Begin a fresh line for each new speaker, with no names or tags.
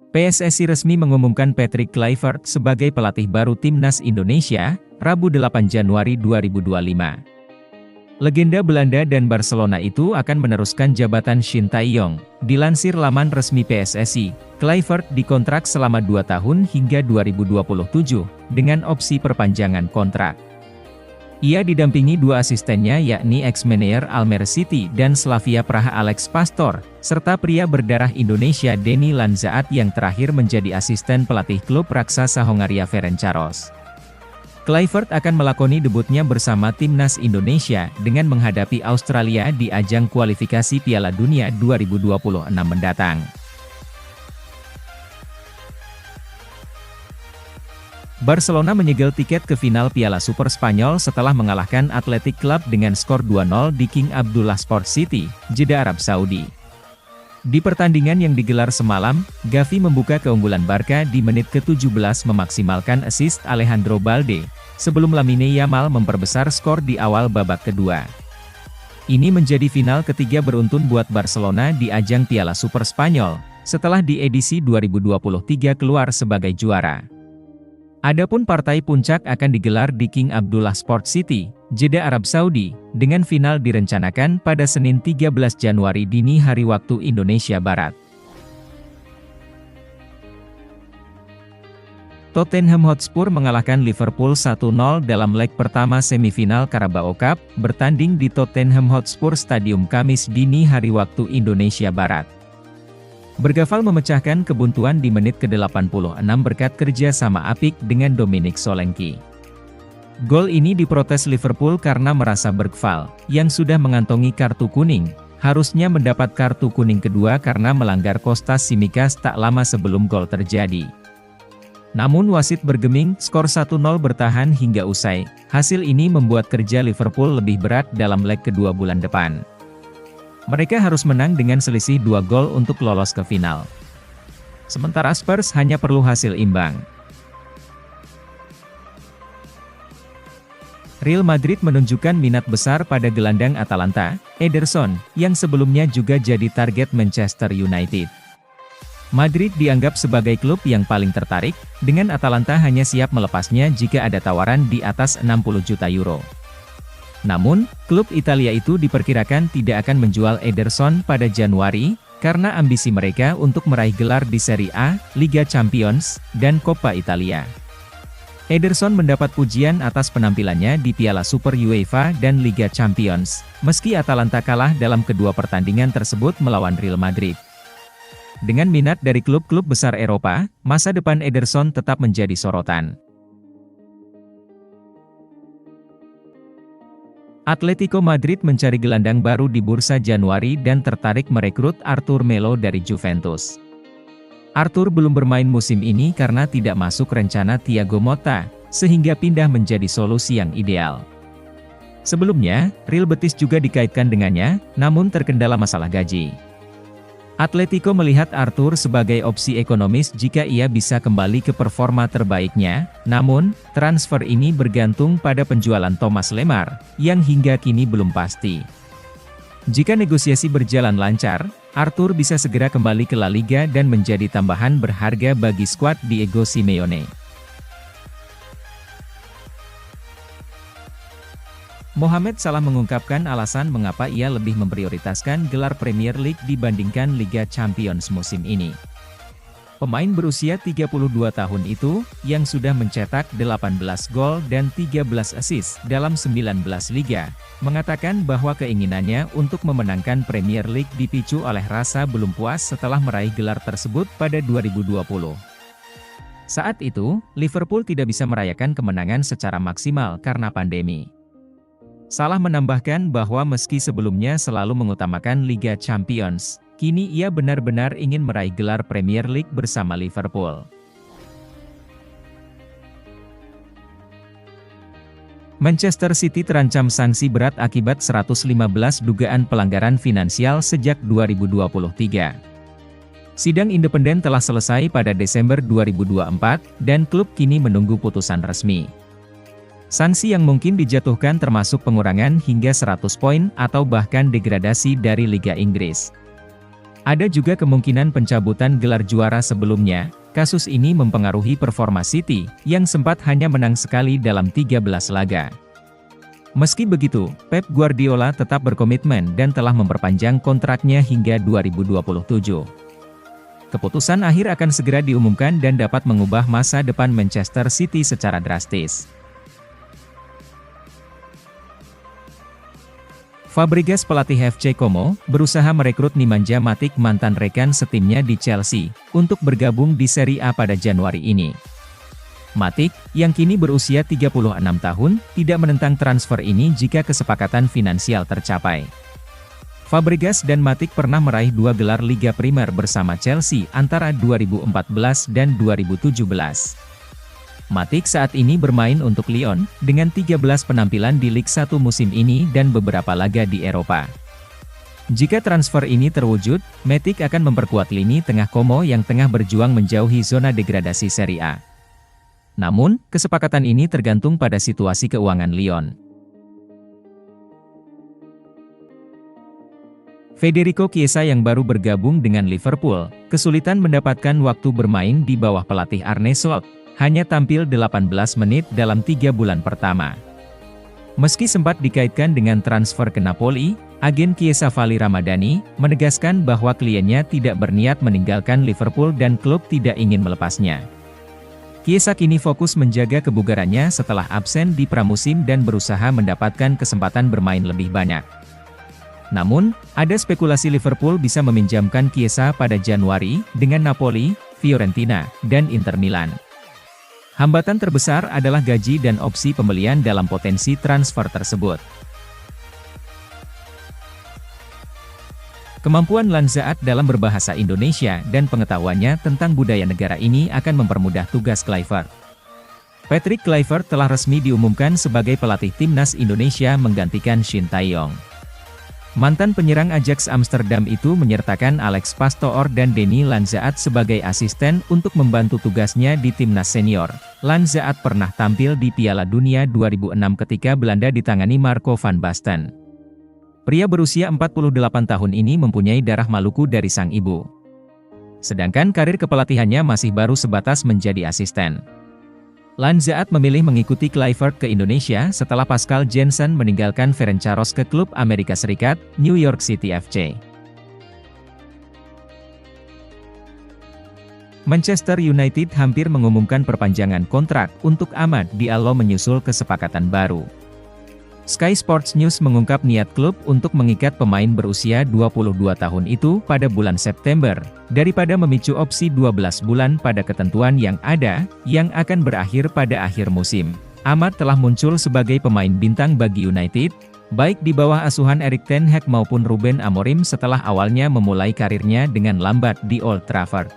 PSSI resmi mengumumkan Patrick Kluivert sebagai pelatih baru Timnas Indonesia, Rabu 8 Januari 2025. Legenda Belanda dan Barcelona itu akan meneruskan jabatan Shin Tae-yong. Dilansir laman resmi PSSI, Kluivert dikontrak selama 2 tahun hingga 2027, dengan opsi perpanjangan kontrak. Ia didampingi 2 asistennya yakni ex-manajer Almere City dan Slavia Praha Alex Pastor, serta pria berdarah Indonesia Denny Lanzaat yang terakhir menjadi asisten pelatih klub raksasa Hongaria Ferencvaros. Kluivert akan melakoni debutnya bersama Timnas Indonesia dengan menghadapi Australia di ajang kualifikasi Piala Dunia 2026 mendatang. Barcelona menyegel tiket ke final Piala Super Spanyol setelah mengalahkan Athletic Club dengan skor 2-0 di King Abdullah Sports City, Jeddah Arab Saudi. Di pertandingan yang digelar semalam, Gavi membuka keunggulan Barca di menit ke-17 memaksimalkan assist Alejandro Balde, sebelum Lamine Yamal memperbesar skor di awal babak kedua. Ini menjadi final ketiga beruntun buat Barcelona di ajang Piala Super Spanyol, setelah di edisi 2023 keluar sebagai juara. Adapun partai puncak akan digelar di King Abdullah Sports City, Jeddah Arab Saudi, dengan final direncanakan pada Senin 13 Januari dini hari waktu Indonesia Barat. Tottenham Hotspur mengalahkan Liverpool 1-0 dalam leg pertama semifinal Carabao Cup, bertanding di Tottenham Hotspur Stadium Kamis dini hari waktu Indonesia Barat. Bergafal memecahkan kebuntuan di menit ke-86 berkat kerja sama apik dengan Dominic Solanke. Gol ini diprotes Liverpool karena merasa Bergvall, yang sudah mengantongi kartu kuning, harusnya mendapat kartu kuning kedua karena melanggar Kostas Tsimikas tak lama sebelum gol terjadi. Namun wasit bergeming, skor 1-0 bertahan hingga usai. Hasil ini membuat kerja Liverpool lebih berat dalam leg kedua bulan depan. Mereka harus menang dengan selisih 2 gol untuk lolos ke final. Sementara Spurs hanya perlu hasil imbang. Real Madrid menunjukkan minat besar pada gelandang Atalanta, Ederson, yang sebelumnya juga jadi target Manchester United. Madrid dianggap sebagai klub yang paling tertarik, dengan Atalanta hanya siap melepasnya jika ada tawaran di atas 60 juta euro. Namun, klub Italia itu diperkirakan tidak akan menjual Ederson pada Januari, karena ambisi mereka untuk meraih gelar di Serie A, Liga Champions, dan Coppa Italia. Ederson mendapat pujian atas penampilannya di Piala Super UEFA dan Liga Champions, meski Atalanta kalah dalam kedua pertandingan tersebut melawan Real Madrid. Dengan minat dari klub-klub besar Eropa, masa depan Ederson tetap menjadi sorotan. Atletico Madrid mencari gelandang baru di bursa Januari dan tertarik merekrut Arthur Melo dari Juventus. Arthur belum bermain musim ini karena tidak masuk rencana Thiago Motta, sehingga pindah menjadi solusi yang ideal. Sebelumnya, Real Betis juga dikaitkan dengannya, namun terkendala masalah gaji. Atletico melihat Arthur sebagai opsi ekonomis jika ia bisa kembali ke performa terbaiknya, namun, transfer ini bergantung pada penjualan Thomas Lemar, yang hingga kini belum pasti. Jika negosiasi berjalan lancar, Arthur bisa segera kembali ke La Liga dan menjadi tambahan berharga bagi skuad Diego Simeone. Mohamed Salah mengungkapkan alasan mengapa ia lebih memprioritaskan gelar Premier League dibandingkan Liga Champions musim ini. Pemain berusia 32 tahun itu, yang sudah mencetak 18 gol dan 13 assist dalam 19 liga, mengatakan bahwa keinginannya untuk memenangkan Premier League dipicu oleh rasa belum puas setelah meraih gelar tersebut pada 2020. Saat itu, Liverpool tidak bisa merayakan kemenangan secara maksimal karena pandemi. Salah menambahkan bahwa meski sebelumnya selalu mengutamakan Liga Champions, kini ia benar-benar ingin meraih gelar Premier League bersama Liverpool. Manchester City terancam sanksi berat akibat 115 dugaan pelanggaran finansial sejak 2023. Sidang independen telah selesai pada Desember 2024, dan klub kini menunggu putusan resmi. Sanksi yang mungkin dijatuhkan termasuk pengurangan hingga 100 poin atau bahkan degradasi dari Liga Inggris. Ada juga kemungkinan pencabutan gelar juara sebelumnya. Kasus ini mempengaruhi performa City, yang sempat hanya menang sekali dalam 13 laga. Meski begitu, Pep Guardiola tetap berkomitmen dan telah memperpanjang kontraknya hingga 2027. Keputusan akhir akan segera diumumkan dan dapat mengubah masa depan Manchester City secara drastis. Fabregas pelatih FC Como, berusaha merekrut Nemanja Matic mantan rekan setimnya di Chelsea, untuk bergabung di Serie A pada Januari ini. Matic, yang kini berusia 36 tahun, tidak menentang transfer ini jika kesepakatan finansial tercapai. Fabregas dan Matic pernah meraih 2 gelar Liga Primer bersama Chelsea antara 2014 dan 2017. Matic saat ini bermain untuk Lyon, dengan 13 penampilan di Liga 1 musim ini dan beberapa laga di Eropa. Jika transfer ini terwujud, Matic akan memperkuat lini tengah Como yang tengah berjuang menjauhi zona degradasi Serie A. Namun, kesepakatan ini tergantung pada situasi keuangan Lyon. Federico Chiesa yang baru bergabung dengan Liverpool, kesulitan mendapatkan waktu bermain di bawah pelatih Arne Slot. Hanya tampil 18 menit dalam 3 bulan pertama. Meski sempat dikaitkan dengan transfer ke Napoli, agen Chiesa Vali Ramadhani menegaskan bahwa kliennya tidak berniat meninggalkan Liverpool dan klub tidak ingin melepasnya. Chiesa kini fokus menjaga kebugarannya setelah absen di pramusim dan berusaha mendapatkan kesempatan bermain lebih banyak. Namun, ada spekulasi Liverpool bisa meminjamkan Chiesa pada Januari dengan Napoli, Fiorentina, dan Inter Milan. Hambatan terbesar adalah gaji dan opsi pembelian dalam potensi transfer tersebut. Kemampuan Lanzaat dalam berbahasa Indonesia dan pengetahuannya tentang budaya negara ini akan mempermudah tugas Kluivert. Patrick Kluivert telah resmi diumumkan sebagai pelatih timnas Indonesia menggantikan Shin Tae-yong. Mantan penyerang Ajax Amsterdam itu menyertakan Alex Pastoor dan Denny Lanzaat sebagai asisten untuk membantu tugasnya di timnas senior. Lanzaat pernah tampil di Piala Dunia 2006 ketika Belanda ditangani Marco van Basten. Pria berusia 48 tahun ini mempunyai darah Maluku dari sang ibu. Sedangkan karir kepelatihannya masih baru sebatas menjadi asisten. Lanzaat memilih mengikuti Kluivert ke Indonesia setelah Pascal Jansen meninggalkan Ferencvaros ke klub Amerika Serikat, New York City FC. Manchester United hampir mengumumkan perpanjangan kontrak untuk Amad Diallo menyusul kesepakatan baru. Sky Sports News mengungkap niat klub untuk mengikat pemain berusia 22 tahun itu pada bulan September, daripada memicu opsi 12 bulan pada ketentuan yang ada, yang akan berakhir pada akhir musim. Amad telah muncul sebagai pemain bintang bagi United, baik di bawah asuhan Erik ten Hag maupun Ruben Amorim setelah awalnya memulai karirnya dengan lambat di Old Trafford.